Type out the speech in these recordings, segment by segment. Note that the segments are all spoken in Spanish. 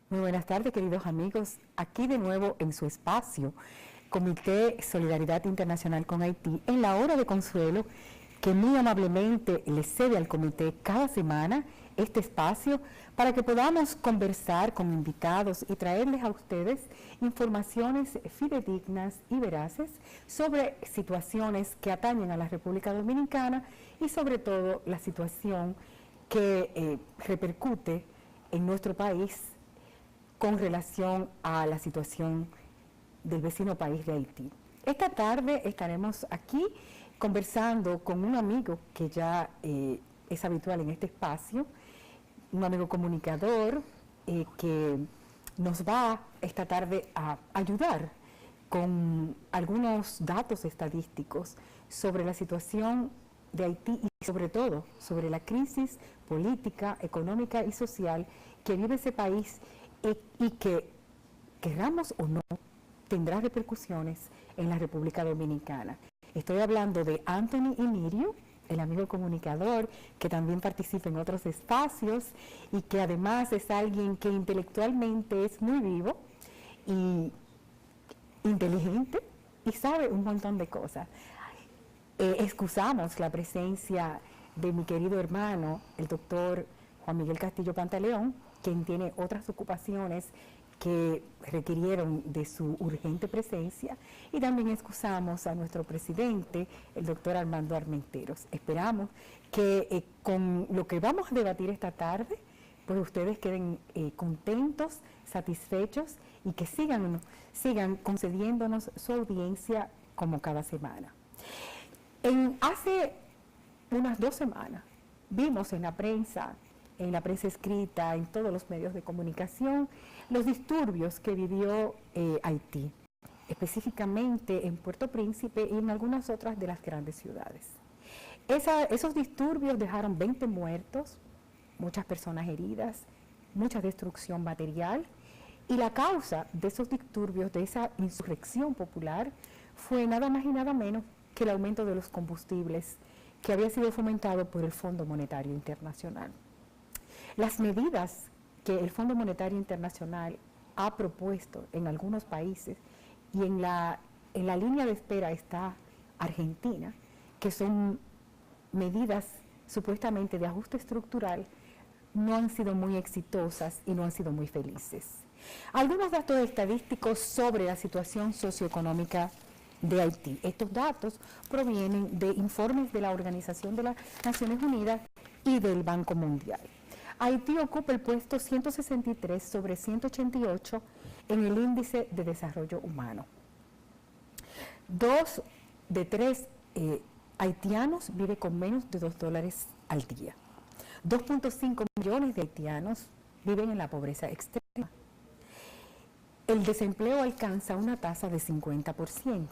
Muy buenas tardes, queridos amigos. Aquí de nuevo en su espacio, Comité Solidaridad Internacional con Haití, en la hora de consuelo, que muy amablemente le cede al comité cada semana este espacio para que podamos conversar con invitados y traerles a ustedes informaciones fidedignas y veraces sobre situaciones que atañen a la República Dominicana y sobre todo la situación que repercute en nuestro país con relación a la situación del vecino país de Haití. Esta tarde estaremos aquí conversando con un amigo que ya es habitual en este espacio, un amigo comunicador que nos va esta tarde a ayudar con algunos datos estadísticos sobre la situación de Haití y sobre todo sobre la crisis política, económica y social que vive ese país y que, queramos o no, tendrá repercusiones en la República Dominicana. Estoy hablando de Anthony Emirio, el amigo comunicador que también participa en otros espacios y que además es alguien que intelectualmente es muy vivo y inteligente y sabe un montón de cosas. Excusamos la presencia de mi querido hermano, el doctor Juan Miguel Castillo Pantaleón, quien tiene otras ocupaciones que requirieron de su urgente presencia, y también excusamos a nuestro presidente, el doctor Armando Armenteros. Esperamos que con lo que vamos a debatir esta tarde, pues ustedes queden contentos, satisfechos y que sigan concediéndonos su audiencia como cada semana. Hace unas 2 semanas vimos en la prensa escrita, en todos los medios de comunicación, los disturbios que vivió Haití, específicamente en Puerto Príncipe y en algunas otras de las grandes ciudades. Esos disturbios dejaron 20 muertos, muchas personas heridas, mucha destrucción material, y la causa de esos disturbios, de esa insurrección popular, fue nada más y nada menos que el aumento de los combustibles que había sido fomentado por el Fondo Monetario Internacional. Las medidas que el Fondo Monetario Internacional ha propuesto en algunos países, y en la línea de espera está Argentina, que son medidas supuestamente de ajuste estructural, no han sido muy exitosas y no han sido muy felices. Algunos datos estadísticos sobre la situación socioeconómica de Haití. Estos datos provienen de informes de la Organización de las Naciones Unidas y del Banco Mundial. Haití ocupa el puesto 163 sobre 188 en el índice de desarrollo humano. 2 de 3 haitianos viven con menos de $2 al día. 2.5 millones de haitianos viven en la pobreza extrema. El desempleo alcanza una tasa de 50%.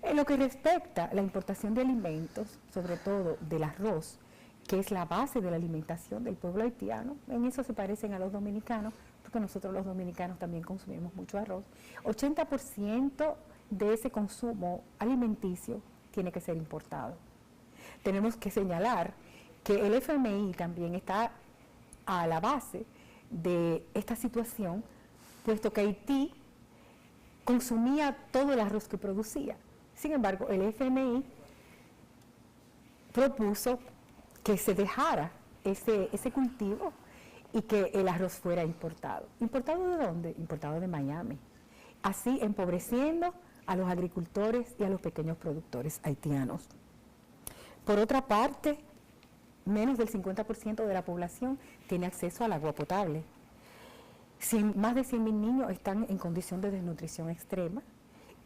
En lo que respecta a la importación de alimentos, sobre todo del arroz, que es la base de la alimentación del pueblo haitiano, en eso se parecen a los dominicanos, porque nosotros los dominicanos también consumimos mucho arroz. 80% de ese consumo alimenticio tiene que ser importado. Tenemos que señalar que el FMI también está a la base de esta situación, puesto que Haití consumía todo el arroz que producía. Sin embargo, el FMI propuso que se dejara ese cultivo y que el arroz fuera importado. ¿Importado de dónde? Importado de Miami. Así empobreciendo a los agricultores y a los pequeños productores haitianos. Por otra parte, menos del 50% de la población tiene acceso al agua potable. Más de 100,000 niños están en condición de desnutrición extrema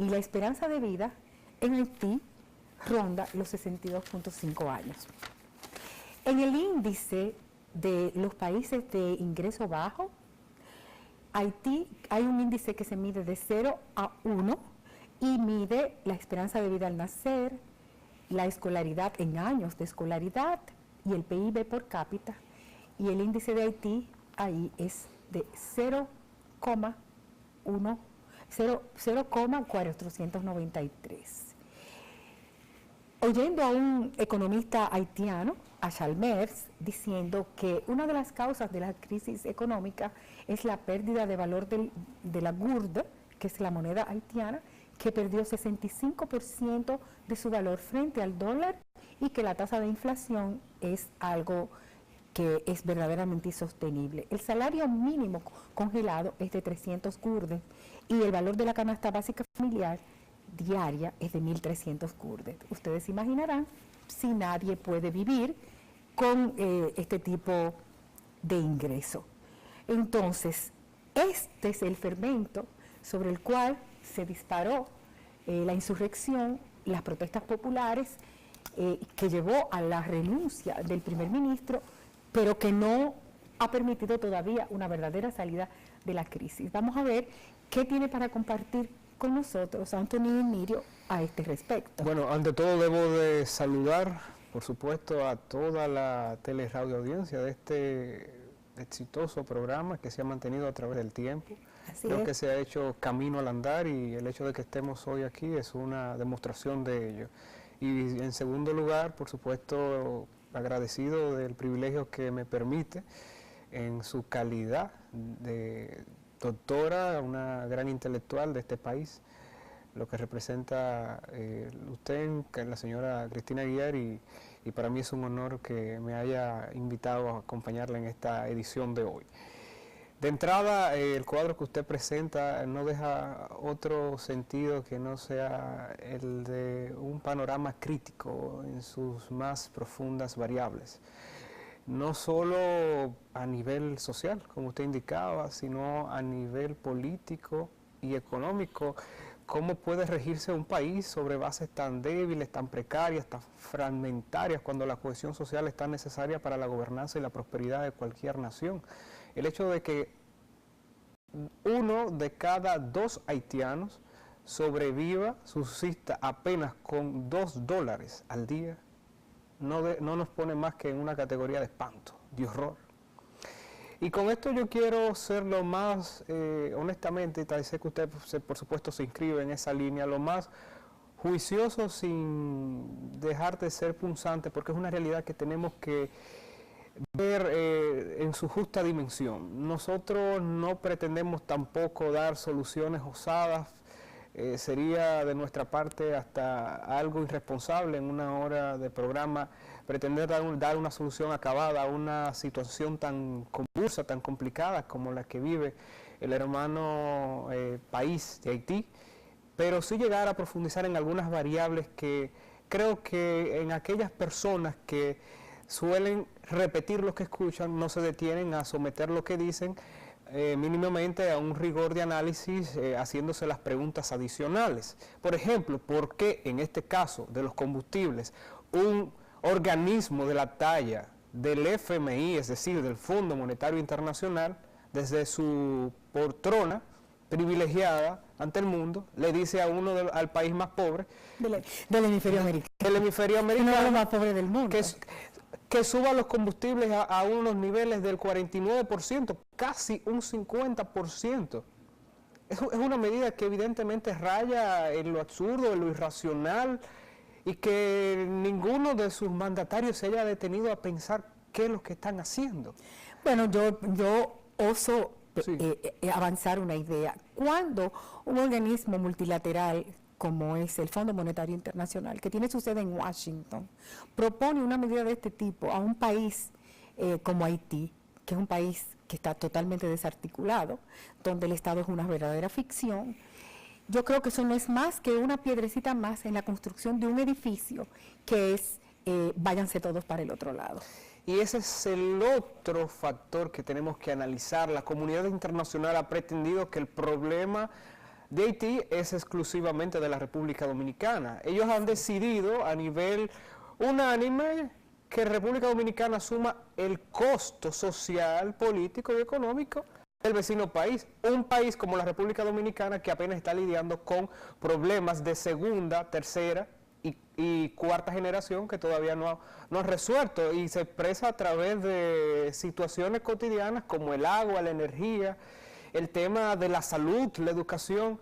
y la esperanza de vida en Haití ronda los 62.5 años. En el índice de los países de ingreso bajo, Haití hay un índice que se mide de 0 a 1 y mide la esperanza de vida al nacer, la escolaridad en años de escolaridad y el PIB por cápita, y el índice de Haití ahí es de 0,493. oyendo a un economista haitiano, a Chalmers, diciendo que una de las causas de la crisis económica es la pérdida de valor de la gourde, que es la moneda haitiana, que perdió 65% de su valor frente al dólar y que la tasa de inflación es algo que es verdaderamente insostenible. El salario mínimo congelado es de 300 gourdes y el valor de la canasta básica familiar diaria es de 1.300 gourdes. Ustedes imaginarán si nadie puede vivir con este tipo de ingreso. Entonces, este es el fermento sobre el cual se disparó la insurrección, las protestas populares, que llevó a la renuncia del primer ministro, pero que no ha permitido todavía una verdadera salida de la crisis. Vamos a ver qué tiene para compartir con nosotros Anthony Mirio a este respecto. Bueno, ante todo debo de saludar, por supuesto, a toda la teleradio audiencia de este exitoso programa que se ha mantenido a través del tiempo. Creo que se ha hecho camino al andar y el hecho de que estemos hoy aquí es una demostración de ello. Y en segundo lugar, por supuesto, agradecido del privilegio que me permite en su calidad de doctora, una gran intelectual de este país, lo que representa usted, la señora Cristina Aguiar, y para mí es un honor que me haya invitado a acompañarla en esta edición de hoy. De entrada, el cuadro que usted presenta no deja otro sentido que no sea el de un panorama crítico en sus más profundas variables. No solo a nivel social, como usted indicaba, sino a nivel político y económico. ¿Cómo puede regirse un país sobre bases tan débiles, tan precarias, tan fragmentarias, cuando la cohesión social es tan necesaria para la gobernanza y la prosperidad de cualquier nación? El hecho de que 1 de cada 2 haitianos sobreviva, subsista apenas con $2 al día, no nos pone más que en una categoría de espanto, de horror. Y con esto yo quiero ser lo más, honestamente, y sé que usted por supuesto se inscribe en esa línea, lo más juicioso sin dejar de ser punzante, porque es una realidad que tenemos que ver en su justa dimensión. Nosotros no pretendemos tampoco dar soluciones osadas, sería de nuestra parte hasta algo irresponsable en una hora de programa pretender dar una solución acabada a una situación tan convulsa, tan complicada como la que vive el hermano país de Haití, pero sí llegar a profundizar en algunas variables que creo que en aquellas personas que suelen repetir lo que escuchan, no se detienen a someter lo que dicen, mínimamente a un rigor de análisis, haciéndose las preguntas adicionales. Por ejemplo, ¿por qué en este caso de los combustibles un organismo de la talla del FMI, es decir, del Fondo Monetario Internacional, desde su poltrona privilegiada ante el mundo, le dice a al país más pobre del hemisferio americano, uno de los más pobres del mundo, que suba los combustibles a unos niveles del 49%, casi un 50%. Es una medida que evidentemente raya en lo absurdo, en lo irracional, y que ninguno de sus mandatarios se haya detenido a pensar qué es lo que están haciendo. Bueno, yo oso avanzar una idea. Cuando un organismo multilateral como es el Fondo Monetario Internacional, que tiene su sede en Washington, propone una medida de este tipo a un país como Haití, que es un país que está totalmente desarticulado, donde el Estado es una verdadera ficción, yo creo que eso no es más que una piedrecita más en la construcción de un edificio que es váyanse todos para el otro lado. Y ese es el otro factor que tenemos que analizar. La comunidad internacional ha pretendido que el problema de Haití es exclusivamente de la República Dominicana. Ellos han decidido a nivel unánime que República Dominicana asuma el costo social, político y económico del vecino país. Un país como la República Dominicana que apenas está lidiando con problemas de segunda, tercera y cuarta generación que todavía no ha resuelto, y se expresa a través de situaciones cotidianas como el agua, la energía, el tema de la salud, la educación,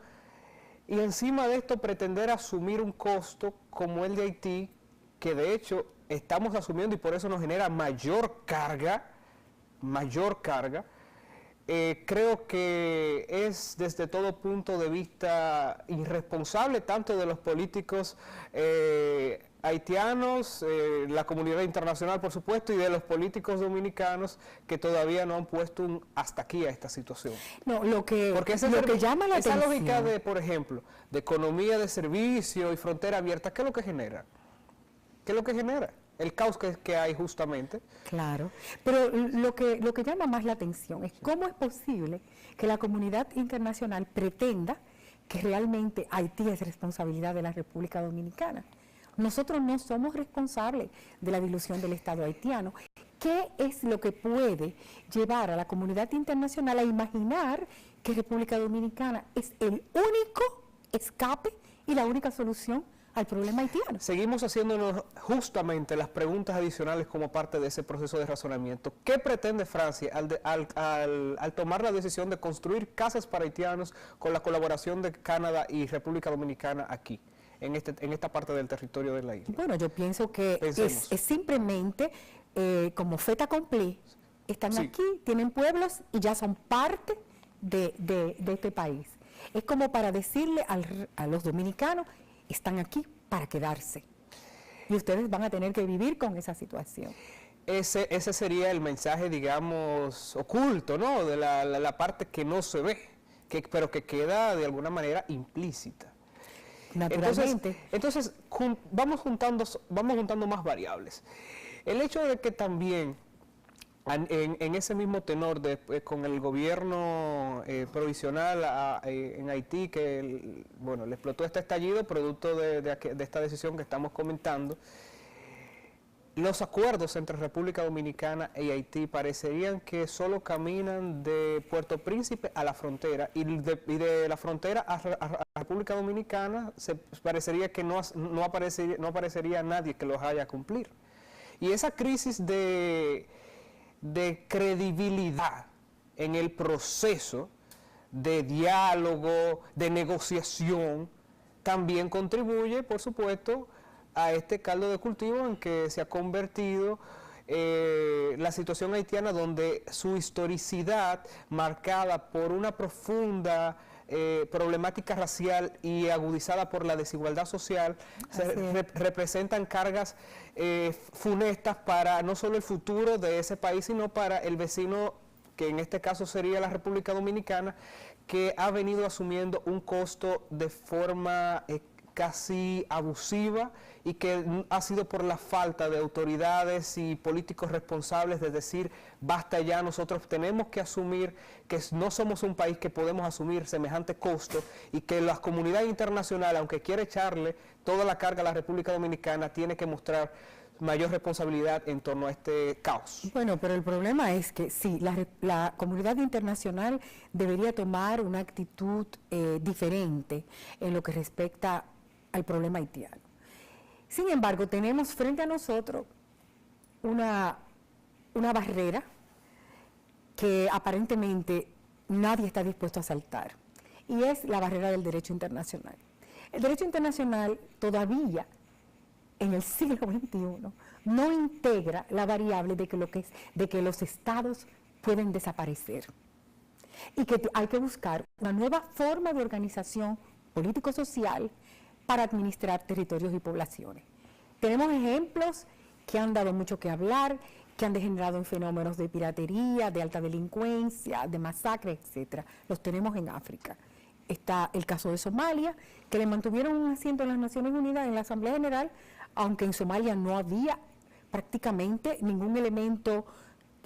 y encima de esto pretender asumir un costo como el de Haití, que de hecho estamos asumiendo y por eso nos genera mayor carga, creo que es desde todo punto de vista irresponsable tanto de los políticos haitianos, la comunidad internacional por supuesto, y de los políticos dominicanos que todavía no han puesto un hasta aquí a esta situación. No, porque lo que llama la esa atención, lógica de, por ejemplo, de economía de servicio y frontera abierta, ¿qué es lo que genera? ¿Qué es lo que genera? El caos que hay justamente. Claro, pero lo que llama más la atención es cómo es posible que la comunidad internacional pretenda que realmente Haití es responsabilidad de la República Dominicana. Nosotros no somos responsables de la dilución del Estado haitiano. ¿Qué es lo que puede llevar a la comunidad internacional a imaginar que República Dominicana es el único escape y la única solución al problema haitiano? Seguimos haciéndonos justamente las preguntas adicionales como parte de ese proceso de razonamiento. ¿Qué pretende Francia al tomar la decisión de construir casas para haitianos con la colaboración de Canadá y República Dominicana aquí, en esta parte del territorio de la isla? Bueno, yo pienso que es simplemente como fait accompli. Están aquí, tienen pueblos y ya son parte de este país. Es como para decirle a los dominicanos: están aquí para quedarse y ustedes van a tener que vivir con esa situación. Ese sería el mensaje, digamos, oculto, ¿no? De la parte que no se ve, pero que queda de alguna manera implícita. Naturalmente. Entonces vamos juntando más variables. El hecho de que también en ese mismo tenor con el gobierno provisional en Haití, que le explotó este estallido producto de esta decisión que estamos comentando, los acuerdos entre República Dominicana y Haití parecerían que solo caminan de Puerto Príncipe a la frontera, y de la frontera a República Dominicana parecería que no aparecería nadie que los haya a cumplir. Y esa crisis de credibilidad en el proceso de diálogo, de negociación, también contribuye, por supuesto, a este caldo de cultivo en que se ha convertido la situación haitiana, donde su historicidad, marcada por una profunda problemática racial y agudizada por la desigualdad social, representan cargas funestas para no solo el futuro de ese país, sino para el vecino, que en este caso sería la República Dominicana, que ha venido asumiendo un costo de forma casi abusiva, y que ha sido por la falta de autoridades y políticos responsables de decir: basta ya, nosotros tenemos que asumir que no somos un país que podemos asumir semejante costo, y que la comunidad internacional, aunque quiere echarle toda la carga a la República Dominicana, tiene que mostrar mayor responsabilidad en torno a este caos. Bueno, pero el problema es que sí, la comunidad internacional debería tomar una actitud diferente en lo que respecta al problema haitiano. Sin embargo, tenemos frente a nosotros una barrera que aparentemente nadie está dispuesto a saltar, y es la barrera del derecho internacional. El derecho internacional todavía, en el siglo XXI, no integra la variable de que los estados pueden desaparecer, y que hay que buscar una nueva forma de organización político-social para administrar territorios y poblaciones. Tenemos ejemplos que han dado mucho que hablar, que han degenerado en fenómenos de piratería, de alta delincuencia, de masacres, etcétera. Los tenemos en África. Está el caso de Somalia, que le mantuvieron un asiento en las Naciones Unidas en la Asamblea General, aunque en Somalia no había prácticamente ningún elemento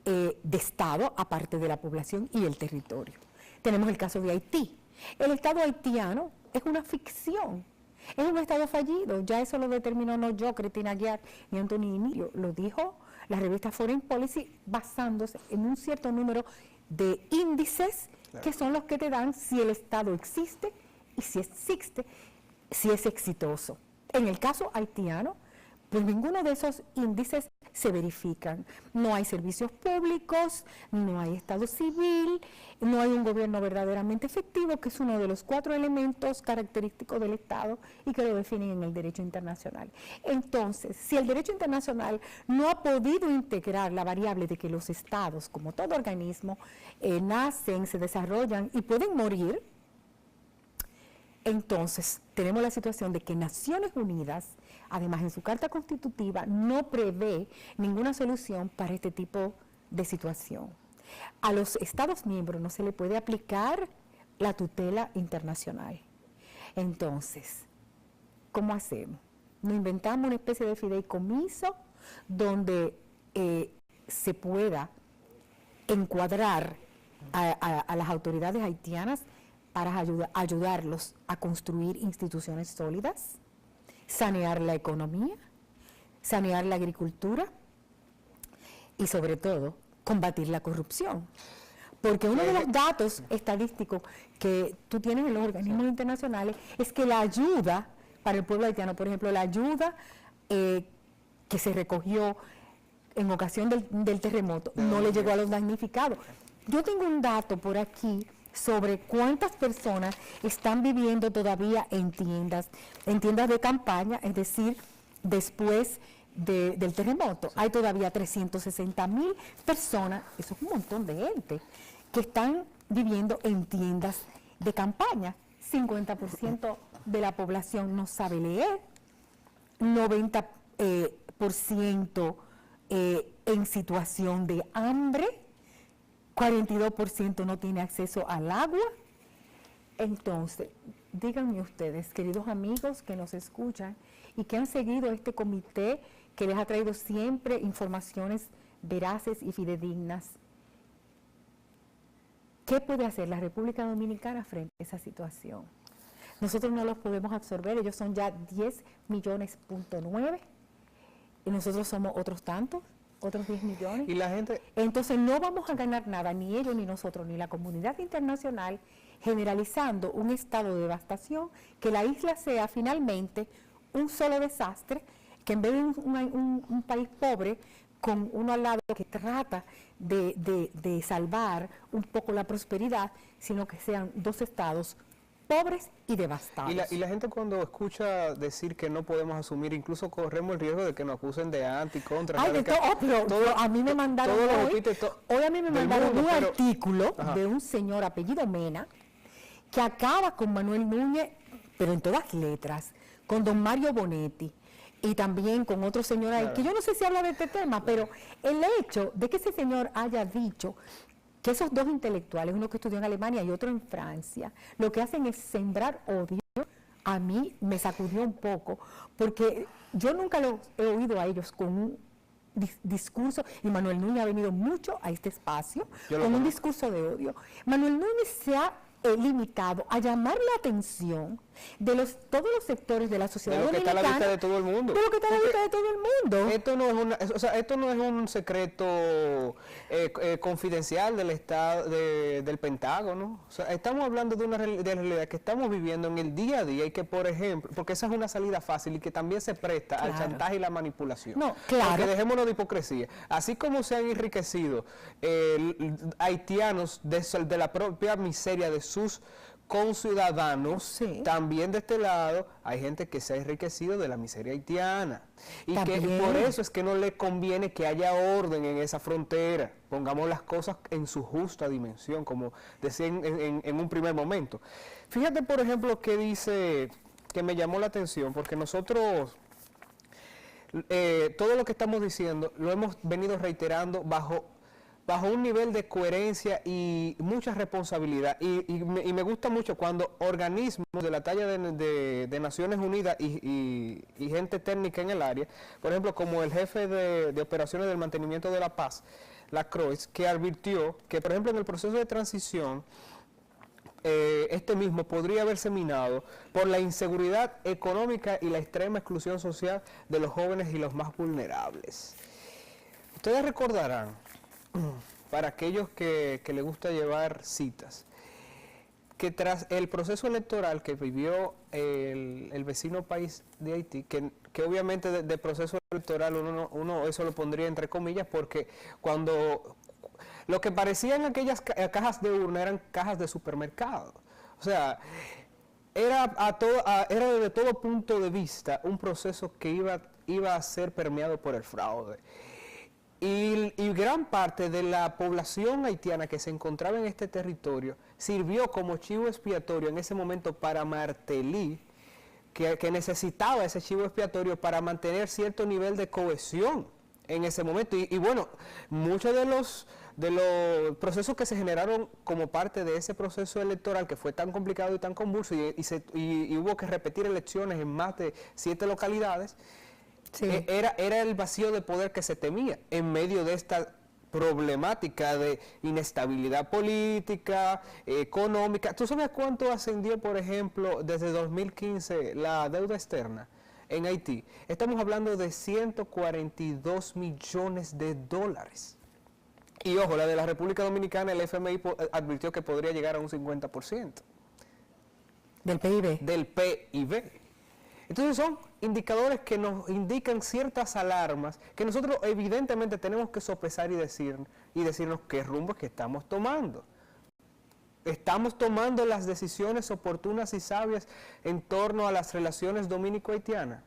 de Estado aparte de la población y el territorio. Tenemos el caso de Haití. El Estado haitiano es una ficción. Es un Estado fallido, ya eso lo determinó no yo, Cristina Aguiar, ni Anthony Emilio, lo dijo la revista Foreign Policy, basándose en un cierto número de índices, que son los que te dan si el Estado existe y si es exitoso. En el caso haitiano, pues ninguno de esos índices se verifican. No hay servicios públicos, no hay Estado civil, no hay un gobierno verdaderamente efectivo, que es uno de los 4 elementos característicos del Estado y que lo definen en el derecho internacional. Entonces, si el derecho internacional no ha podido integrar la variable de que los Estados, como todo organismo, nacen, se desarrollan y pueden morir, entonces tenemos la situación de que Naciones Unidas, además en su Carta Constitutiva, no prevé ninguna solución para este tipo de situación. A los Estados miembros no se le puede aplicar la tutela internacional. Entonces, ¿cómo hacemos? Nos inventamos una especie de fideicomiso donde se pueda encuadrar a las autoridades haitianas para ayudarlos a construir instituciones sólidas, sanear la economía, sanear la agricultura y sobre todo combatir la corrupción. Porque uno de los datos estadísticos que tú tienes en los organismos internacionales es que la ayuda para el pueblo haitiano, por ejemplo, la ayuda que se recogió en ocasión del terremoto, no le llegó a los damnificados. Yo tengo un dato por aquí sobre cuántas personas están viviendo todavía en tiendas de campaña, es decir, después del terremoto. Sí. Hay todavía 360,000 personas, eso es un montón de gente, que están viviendo en tiendas de campaña. 50% de la población no sabe leer, 90% en situación de hambre, 42% no tiene acceso al agua. Entonces, díganme ustedes, queridos amigos que nos escuchan y que han seguido este comité que les ha traído siempre informaciones veraces y fidedignas, ¿qué puede hacer la República Dominicana frente a esa situación? Nosotros no los podemos absorber, ellos son ya 10,9 millones, y nosotros somos otros tantos, otros 10 millones. Y la gente... Entonces no vamos a ganar nada, ni ellos, ni nosotros, ni la comunidad internacional, generalizando un estado de devastación, que la isla sea finalmente un solo desastre, que en vez de un país pobre, con uno al lado que trata de salvar un poco la prosperidad, sino que sean 2 estados pobres y devastados. Y la gente cuando escucha decir que no podemos asumir, incluso corremos el riesgo de que nos acusen de anti, contra... Ay, pero a mí me mandaron hoy a mí me mandaron un artículo de un señor apellido Mena, que acaba con Manuel Núñez, pero en todas letras, con don Mario Bonetti, y también con otro señor ahí, que yo no sé si habla de este tema, pero el hecho de que ese señor haya dicho que esos 2 intelectuales, uno que estudió en Alemania y otro en Francia, lo que hacen es sembrar odio, a mí me sacudió un poco, porque yo nunca los he oído a ellos con un discurso, y Manuel Núñez ha venido mucho a este espacio con un discurso de odio. Manuel Núñez se ha limitado a llamar la atención de todos los sectores de la sociedad dominicana. De lo que está a la vista de todo el mundo. De lo que está a la vista de todo el mundo. Esto no es un secreto confidencial del Estado, del Pentágono. O sea, estamos hablando de una realidad que estamos viviendo en el día a día y que, por ejemplo, porque esa es una salida fácil y que también se presta al chantaje y la manipulación. No, claro. Porque dejémonos de hipocresía. Así como se han enriquecido haitianos de la propia miseria de sus conciudadanos, también de este lado hay gente que se ha enriquecido de la miseria haitiana y que por eso es que no le conviene que haya orden en esa frontera. Pongamos las cosas en su justa dimensión, como decía en un primer momento. Fíjate, por ejemplo, que dice, que me llamó la atención, porque nosotros todo lo que estamos diciendo lo hemos venido reiterando bajo un nivel de coherencia y mucha responsabilidad. Y me gusta mucho cuando organismos de la talla de Naciones Unidas y gente técnica en el área, por ejemplo, como el jefe de operaciones del mantenimiento de la paz, Lacroix, que advirtió que, por ejemplo, en el proceso de transición, este mismo podría haberse minado por la inseguridad económica y la extrema exclusión social de los jóvenes y los más vulnerables. Ustedes recordarán, para aquellos que les gusta llevar citas, que tras el proceso electoral que vivió el vecino país de Haití, que obviamente del proceso electoral uno eso lo pondría entre comillas, porque cuando lo que parecían aquellas cajas de urna eran cajas de supermercado. O sea, era desde todo punto de vista un proceso que iba a ser permeado por el fraude. Y gran parte de la población haitiana que se encontraba en este territorio sirvió como chivo expiatorio en ese momento para Martelly, que necesitaba ese chivo expiatorio para mantener cierto nivel de cohesión en ese momento. Y bueno, muchos de los procesos que se generaron como parte de ese proceso electoral que fue tan complicado y tan convulso y hubo que repetir elecciones en más de 7 localidades, sí, era el vacío de poder que se temía en medio de esta problemática de inestabilidad política, económica. ¿Tú sabes cuánto ascendió, por ejemplo, desde 2015 la deuda externa en Haití? Estamos hablando de 142 millones de dólares. Y ojo, la de la República Dominicana, el FMI advirtió que podría llegar a un 50%. ¿Del PIB? Del PIB. Entonces son indicadores que nos indican ciertas alarmas que nosotros evidentemente tenemos que sopesar y decirnos qué rumbo que estamos tomando. Estamos tomando las decisiones oportunas y sabias en torno a las relaciones dominico-haitianas.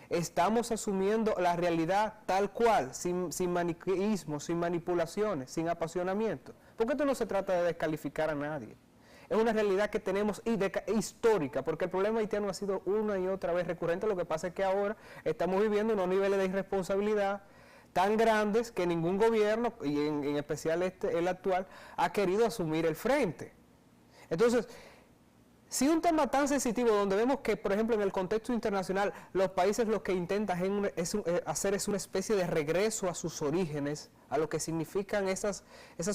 Estamos asumiendo la realidad tal cual, sin maniqueísmo, sin manipulaciones, sin apasionamiento. Porque esto no se trata de descalificar a nadie. Es una realidad que tenemos histórica, porque el problema haitiano ha sido una y otra vez recurrente. Lo que pasa es que ahora estamos viviendo unos niveles de irresponsabilidad tan grandes que ningún gobierno, y en especial el actual, ha querido asumir el frente. Entonces, si un tema tan sensitivo, donde vemos que, por ejemplo, en el contexto internacional, los países lo que intentan hacer es una especie de regreso a sus orígenes, a lo que significan esas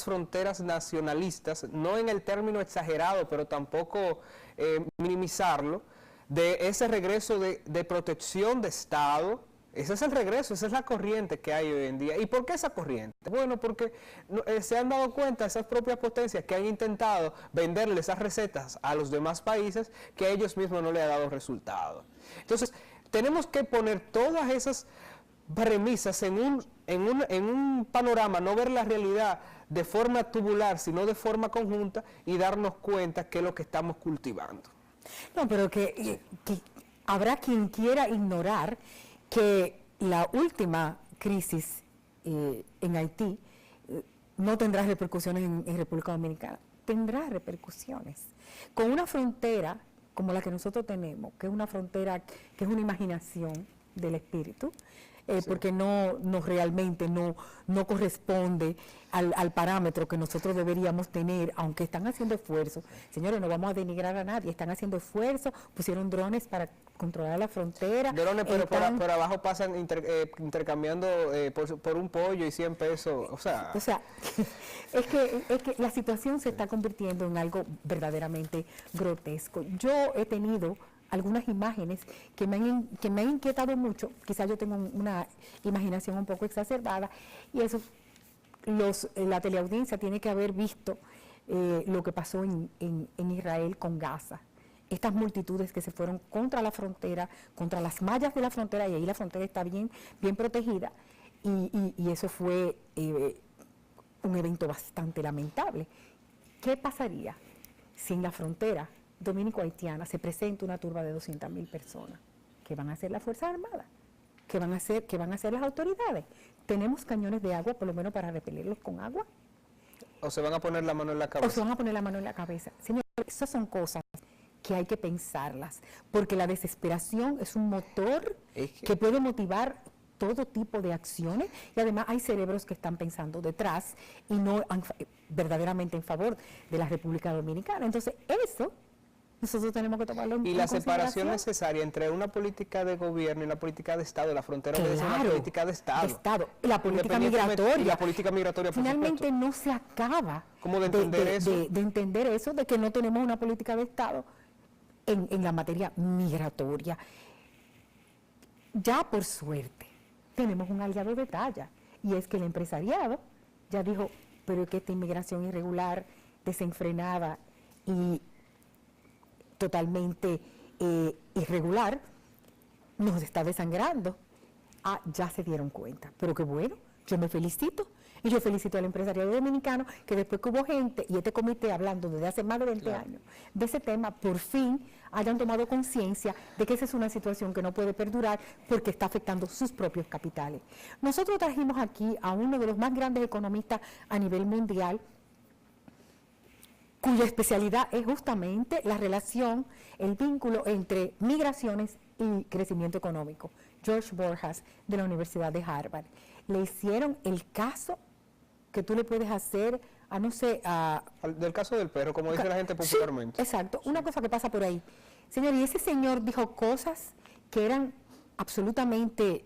fronteras nacionalistas, no en el término exagerado, pero tampoco minimizarlo, de ese regreso de protección de Estado. Ese es el regreso, esa es la corriente que hay hoy en día. ¿Y por qué esa corriente? Bueno, porque se han dado cuenta esas propias potencias que han intentado venderle esas recetas a los demás países que a ellos mismos no les ha dado resultado. Entonces, tenemos que poner todas esas premisas en un panorama, no ver la realidad de forma tubular, sino de forma conjunta y darnos cuenta qué es lo que estamos cultivando. No, pero que habrá quien quiera ignorar que la última crisis en Haití no tendrá repercusiones en República Dominicana. Tendrá repercusiones. Con una frontera como la que nosotros tenemos, que es una frontera que es una imaginación del espíritu, sí, porque no realmente no corresponde al parámetro que nosotros deberíamos tener, aunque están haciendo esfuerzos. Señores, no vamos a denigrar a nadie, están haciendo esfuerzos, pusieron drones para controlar la frontera. Drones, pero por abajo pasan intercambiando por un pollo y 100 pesos, o sea, es que la situación se está convirtiendo en algo verdaderamente grotesco. Yo he tenido algunas imágenes que me han inquietado mucho. Quizás yo tengo una imaginación un poco exacerbada, y eso, la teleaudiencia tiene que haber visto lo que pasó en Israel con Gaza. Estas multitudes que se fueron contra la frontera, contra las mallas de la frontera, y ahí la frontera está bien protegida, y eso fue un evento bastante lamentable. ¿Qué pasaría si en la frontera dominico-haitiana se presenta una turba de 200.000 personas? ¿Qué van a hacer las Fuerzas Armadas? ¿Qué van a hacer las autoridades? ¿Tenemos cañones de agua, por lo menos, para repelerlos con agua? ¿O se van a poner la mano en la cabeza? O se van a poner la mano en la cabeza. Señores, esas son cosas que hay que pensarlas, porque la desesperación es un motor que puede motivar todo tipo de acciones, y además hay cerebros que están pensando detrás y no verdaderamente en favor de la República Dominicana. Entonces, eso nosotros tenemos que tomarlo en consideración. Y la separación necesaria entre una política de gobierno y una política de Estado, la frontera obedece a una política de Estado. La política migratoria. Y la política migratoria, por finalmente, supuesto, no se acaba ¿cómo de entender eso? De entender eso, de que no tenemos una política de Estado en la materia migratoria. Ya, por suerte, tenemos un aliado de talla, y es que el empresariado ya dijo, pero es que esta inmigración irregular, desenfrenada y totalmente irregular, nos está desangrando. ya se dieron cuenta. Pero qué bueno, yo me felicito. Y yo felicito al empresariado dominicano que después que hubo gente y este comité hablando desde hace más de 20 años de ese tema, por fin hayan tomado conciencia de que esa es una situación que no puede perdurar porque está afectando sus propios capitales. Nosotros trajimos aquí a uno de los más grandes economistas a nivel mundial, cuya especialidad es justamente la relación, el vínculo entre migraciones y crecimiento económico. George Borjas, de la Universidad de Harvard. Le hicieron el caso que tú le puedes hacer a, no sé, del caso del perro, como dice la gente popularmente. Sí, exacto, una cosa que pasa por ahí. Señor, y ese señor dijo cosas que eran absolutamente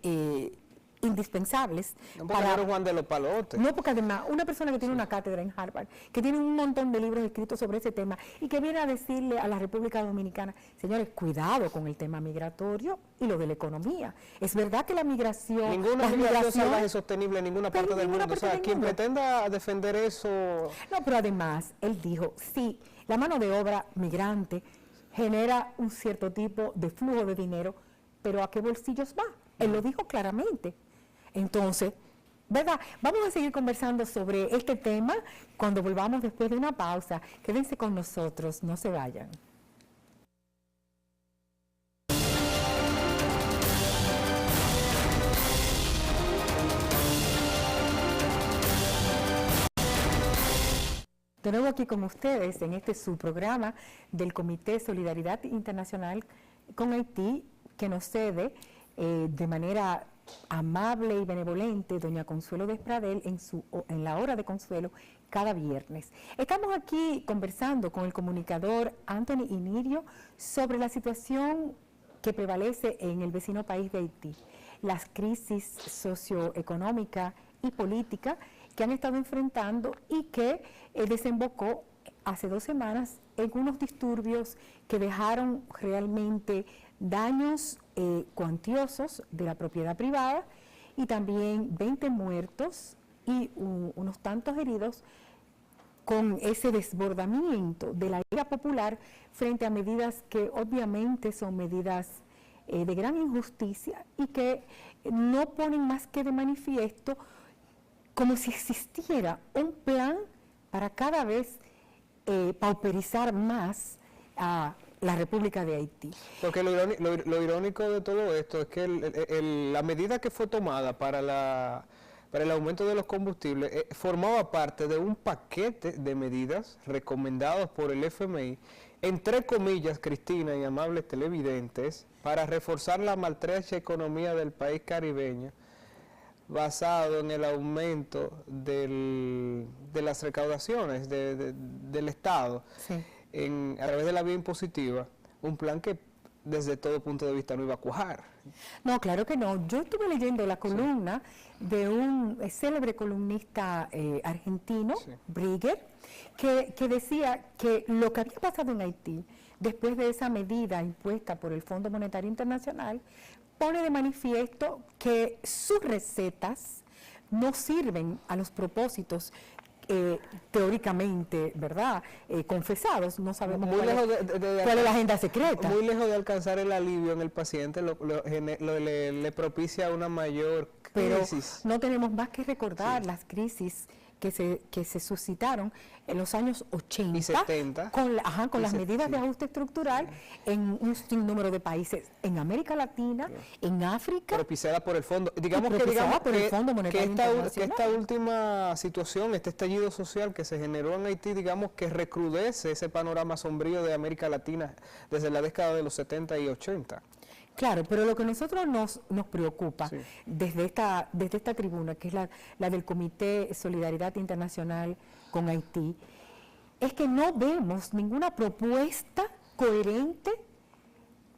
indispensables. No para Juan de los Palotes. No, porque además una persona que tiene una cátedra en Harvard, que tiene un montón de libros escritos sobre ese tema y que viene a decirle a la República Dominicana, señores, cuidado con el tema migratorio y lo de la economía. Es verdad que la migración... Ninguna migración salvaje es sostenible en ninguna parte del mundo. O sea, quien pretenda defender eso... No, pero además, él dijo, sí, la mano de obra migrante genera un cierto tipo de flujo de dinero, pero ¿a qué bolsillos va? Él lo dijo claramente. Entonces, ¿verdad? Vamos a seguir conversando sobre este tema cuando volvamos después de una pausa. Quédense con nosotros, no se vayan. De nuevo aquí con ustedes en este subprograma del Comité Solidaridad Internacional con Haití, que nos cede de manera amable y benevolente doña Consuelo Despradel en la hora de consuelo cada viernes. Estamos aquí conversando con el comunicador Anthony Inirio sobre la situación que prevalece en el vecino país de Haití, las crisis socioeconómica y política que han estado enfrentando y que desembocó hace 2 semanas en unos disturbios que dejaron realmente daños cuantiosos de la propiedad privada y también 20 muertos y unos tantos heridos, con ese desbordamiento de la ira popular frente a medidas que obviamente son medidas de gran injusticia y que no ponen más que de manifiesto como si existiera un plan para cada vez pauperizar más a la República de Haití. Porque lo irónico de todo esto es que la medida que fue tomada para el aumento de los combustibles formaba parte de un paquete de medidas recomendados por el FMI, entre comillas, Cristina y amables televidentes, para reforzar la maltrecha economía del país caribeño, basado en el aumento de las recaudaciones del Estado. Sí. A través de la vía impositiva, un plan que desde todo punto de vista no iba a cuajar. No, claro que no. Yo estuve leyendo la columna de un célebre columnista argentino, Brigger, que decía que lo que había pasado en Haití, después de esa medida impuesta por el Fondo Monetario Internacional, pone de manifiesto que sus recetas no sirven a los propósitos teóricamente, ¿verdad?, confesados. No sabemos cuál es la agenda secreta. Muy lejos de alcanzar el alivio en el paciente, le propicia una mayor crisis. Pero no tenemos más que recordar las crisis que se suscitaron en los años 80 y 70 con las medidas de ajuste estructural en un sinnúmero de países en América Latina, en África, propiciada por el fondo, digamos que el Fondo Monetario Internacional. Que esta última situación, este estallido social que se generó en Haití, digamos que recrudece ese panorama sombrío de América Latina desde la década de los 70 y 80. Claro, pero lo que a nosotros nos preocupa desde esta tribuna, que es la del Comité Solidaridad Internacional con Haití, es que no vemos ninguna propuesta coherente,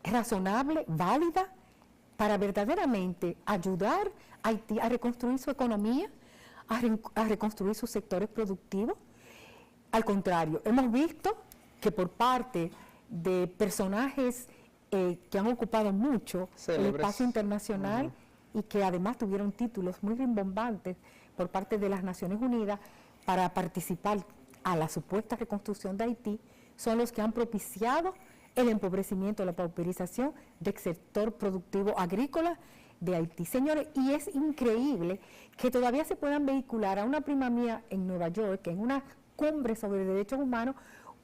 razonable, válida, para verdaderamente ayudar a Haití a reconstruir su economía, a reconstruir sus sectores productivos. Al contrario, hemos visto que por parte de personajes que han ocupado mucho el espacio internacional y que además tuvieron títulos muy rimbombantes por parte de las Naciones Unidas para participar a la supuesta reconstrucción de Haití, son los que han propiciado el empobrecimiento, la pauperización del sector productivo agrícola de Haití. Señores, y es increíble que todavía se puedan vehicular. A una prima mía en Nueva York, que en una cumbre sobre derechos humanos,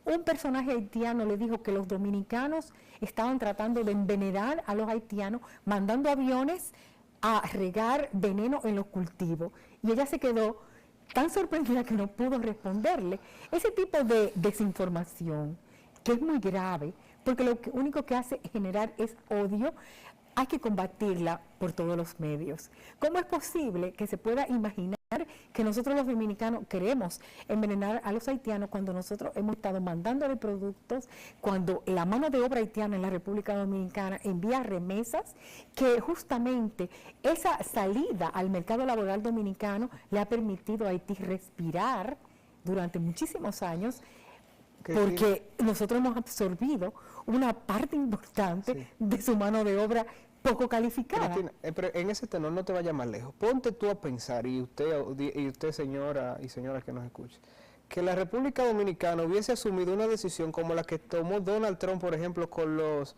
un personaje haitiano le dijo que los dominicanos estaban tratando de envenenar a los haitianos, mandando aviones a regar veneno en los cultivos. Y ella se quedó tan sorprendida que no pudo responderle. Ese tipo de desinformación, que es muy grave, porque lo único que hace generar es odio, hay que combatirla por todos los medios. ¿Cómo es posible que se pueda imaginar que nosotros los dominicanos queremos envenenar a los haitianos cuando nosotros hemos estado mandándole productos, cuando la mano de obra haitiana en la República Dominicana envía remesas, que justamente esa salida al mercado laboral dominicano le ha permitido a Haití respirar durante muchísimos años, porque nosotros hemos absorbido una parte importante de su mano de obra poco calificada. Cristina, pero en ese tenor no te vayas más lejos. Ponte tú a pensar, y usted señora y señoras que nos escuchen, que la República Dominicana hubiese asumido una decisión como la que tomó Donald Trump, por ejemplo, con los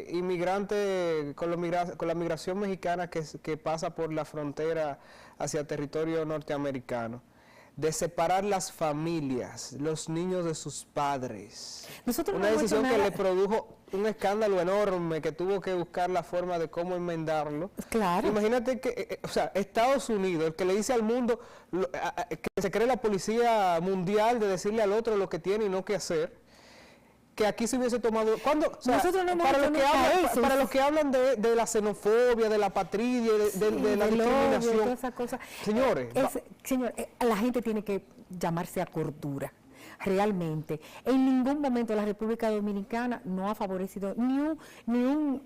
inmigrantes, con la migración mexicana que pasa por la frontera hacia territorio norteamericano, de separar las familias, los niños de sus padres. Una decisión que le produjo un escándalo enorme, que tuvo que buscar la forma de cómo enmendarlo. Claro. Imagínate que, Estados Unidos, el que le dice al mundo, que se cree la policía mundial de decirle al otro lo que tiene y no qué hacer, que aquí se hubiese tomado... Nosotros no para los que hablan de la xenofobia, de la patria, de la discriminación. Toda esa cosa. Señores, la gente tiene que llamarse a cordura. Realmente, en ningún momento la República Dominicana no ha favorecido ni un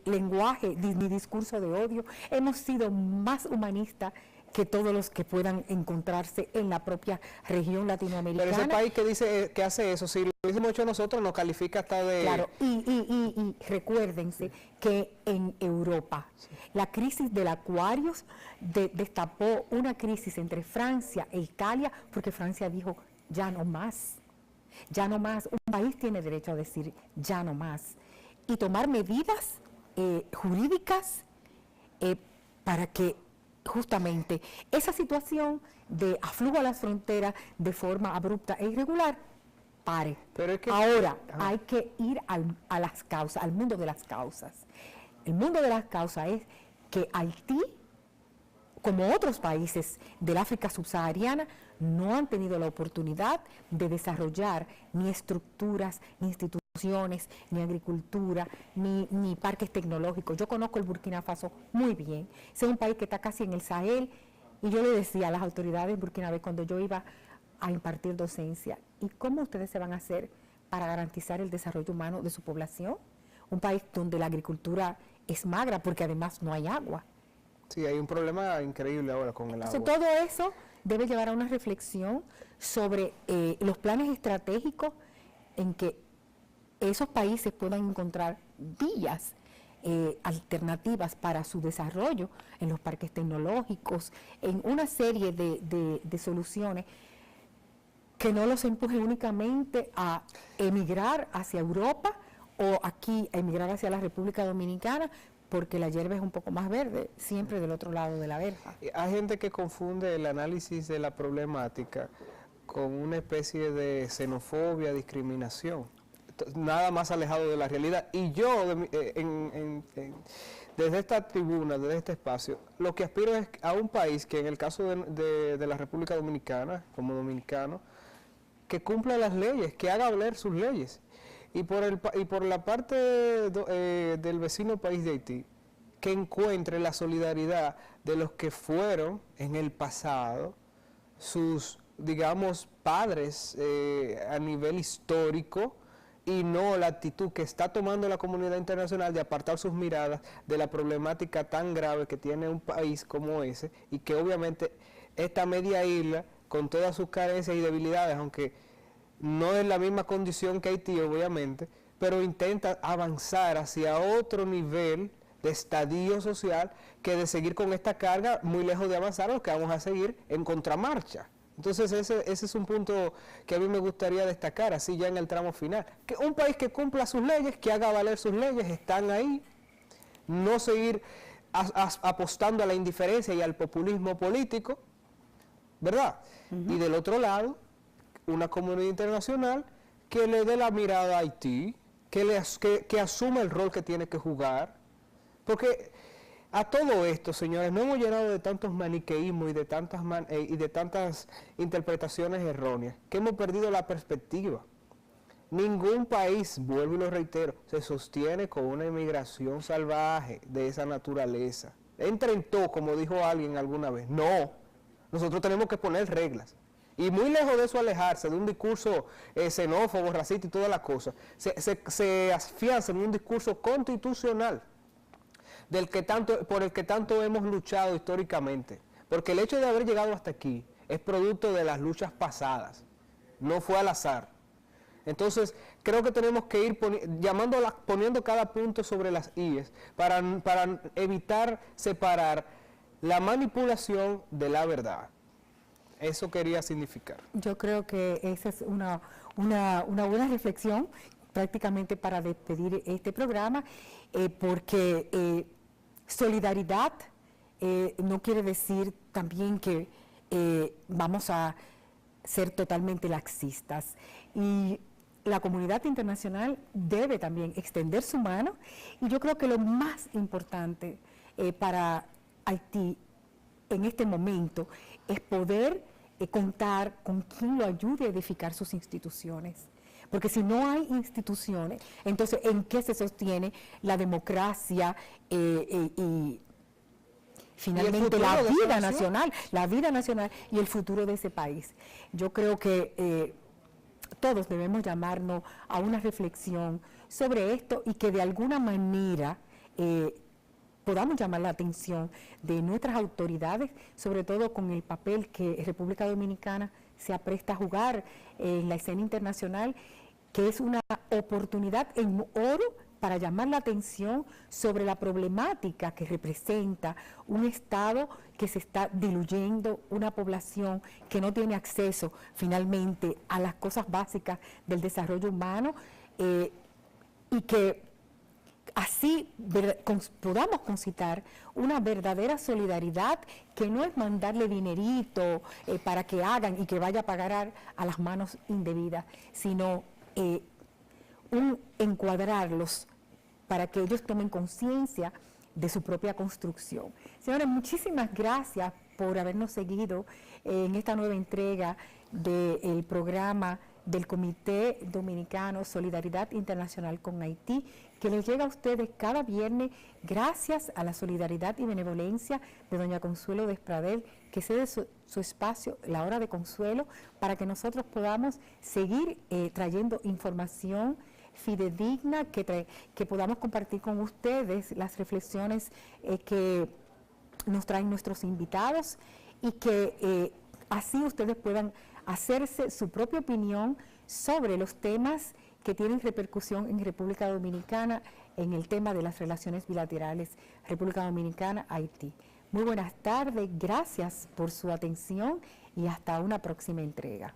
lenguaje ni discurso de odio. Hemos sido más humanistas que todos los que puedan encontrarse en la propia región latinoamericana. Pero ese país que dice que hace eso, si lo hubiésemos hecho nosotros, nos califica hasta de... Claro, y recuérdense que en Europa la crisis del Aquarius destapó una crisis entre Francia e Italia, porque Francia dijo, ya no más, un país tiene derecho a decir ya no más, y tomar medidas jurídicas para que justamente esa situación de aflujo a las fronteras de forma abrupta e irregular pare. Pero es que, ahora hay que ir a las causas, al mundo de las causas. El mundo de las causas es que Haití, como otros países del África subsahariana, no han tenido la oportunidad de desarrollar ni estructuras, ni instituciones, ni agricultura, ni parques tecnológicos. Yo conozco el Burkina Faso muy bien. Es un país que está casi en el Sahel, y yo le decía a las autoridades burkinabés cuando yo iba a impartir docencia, ¿y cómo ustedes se van a hacer para garantizar el desarrollo humano de su población? Un país donde la agricultura es magra porque además no hay agua. Sí, hay un problema increíble ahora con el agua. Entonces, todo eso debe llevar a una reflexión sobre los planes estratégicos en que esos países puedan encontrar vías alternativas para su desarrollo en los parques tecnológicos, en una serie de soluciones que no los empuje únicamente a emigrar hacia Europa o aquí a emigrar hacia la República Dominicana, porque la hierba es un poco más verde, siempre del otro lado de la verja. Hay gente que confunde el análisis de la problemática con una especie de xenofobia, discriminación, nada más alejado de la realidad. Y yo, desde esta tribuna, desde este espacio, lo que aspiro es a un país que en el caso de la República Dominicana, como dominicano, que cumpla las leyes, que haga valer sus leyes. Y por la parte del vecino país de Haití, que encuentre la solidaridad de los que fueron en el pasado sus, digamos, padres a nivel histórico, y no la actitud que está tomando la comunidad internacional de apartar sus miradas de la problemática tan grave que tiene un país como ese, y que obviamente esta media isla, con todas sus carencias y debilidades, aunque no es la misma condición que Haití, obviamente, pero intenta avanzar hacia otro nivel de estadio social que de seguir con esta carga, muy lejos de avanzar, lo que vamos a seguir en contramarcha. Entonces ese es un punto que a mí me gustaría destacar, así ya en el tramo final. Que un país que cumpla sus leyes, que haga valer sus leyes, están ahí, no seguir apostando a la indiferencia y al populismo político, ¿verdad? Y del otro lado, una comunidad internacional que le dé la mirada a Haití, que asuma el rol que tiene que jugar, porque a todo esto, señores, no hemos llenado de tantos maniqueísmos y de tantas interpretaciones erróneas, que hemos perdido la perspectiva. Ningún país, vuelvo y lo reitero, se sostiene con una inmigración salvaje de esa naturaleza. Entra en todo, como dijo alguien alguna vez. No, nosotros tenemos que poner reglas. Y muy lejos de eso alejarse de un discurso xenófobo, racista y todas las cosas, se afianza en un discurso constitucional por el que tanto hemos luchado históricamente. Porque el hecho de haber llegado hasta aquí es producto de las luchas pasadas, no fue al azar. Entonces, creo que tenemos que ir poniendo cada punto sobre las IES para evitar separar la manipulación de la verdad. Eso quería significar. Yo creo que esa es una buena reflexión prácticamente para despedir este programa, porque solidaridad no quiere decir también que vamos a ser totalmente laxistas. Y la comunidad internacional debe también extender su mano, y yo creo que lo más importante para Haití en este momento es poder contar con quien lo ayude a edificar sus instituciones. Porque si no hay instituciones, entonces ¿en qué se sostiene la democracia y finalmente la vida nacional y el futuro de ese país? Yo creo que todos debemos llamarnos a una reflexión sobre esto, y que de alguna manera podamos llamar la atención de nuestras autoridades, sobre todo con el papel que República Dominicana se apresta a jugar en la escena internacional, que es una oportunidad en oro para llamar la atención sobre la problemática que representa un Estado que se está diluyendo, una población que no tiene acceso finalmente a las cosas básicas del desarrollo humano, y que así podamos concitar una verdadera solidaridad, que no es mandarle dinerito para que hagan y que vaya a pagar a las manos indebidas, sino encuadrarlos para que ellos tomen conciencia de su propia construcción. Señores, muchísimas gracias por habernos seguido en esta nueva entrega del programa del Comité Dominicano Solidaridad Internacional con Haití, que les llega a ustedes cada viernes gracias a la solidaridad y benevolencia de doña Consuelo Despradel, que cede su espacio, La Hora de Consuelo, para que nosotros podamos seguir trayendo información fidedigna, que podamos compartir con ustedes las reflexiones que nos traen nuestros invitados, y que así ustedes puedan hacerse su propia opinión sobre los temas que tienen repercusión en República Dominicana, en el tema de las relaciones bilaterales República Dominicana-Haití. Muy buenas tardes, gracias por su atención y hasta una próxima entrega.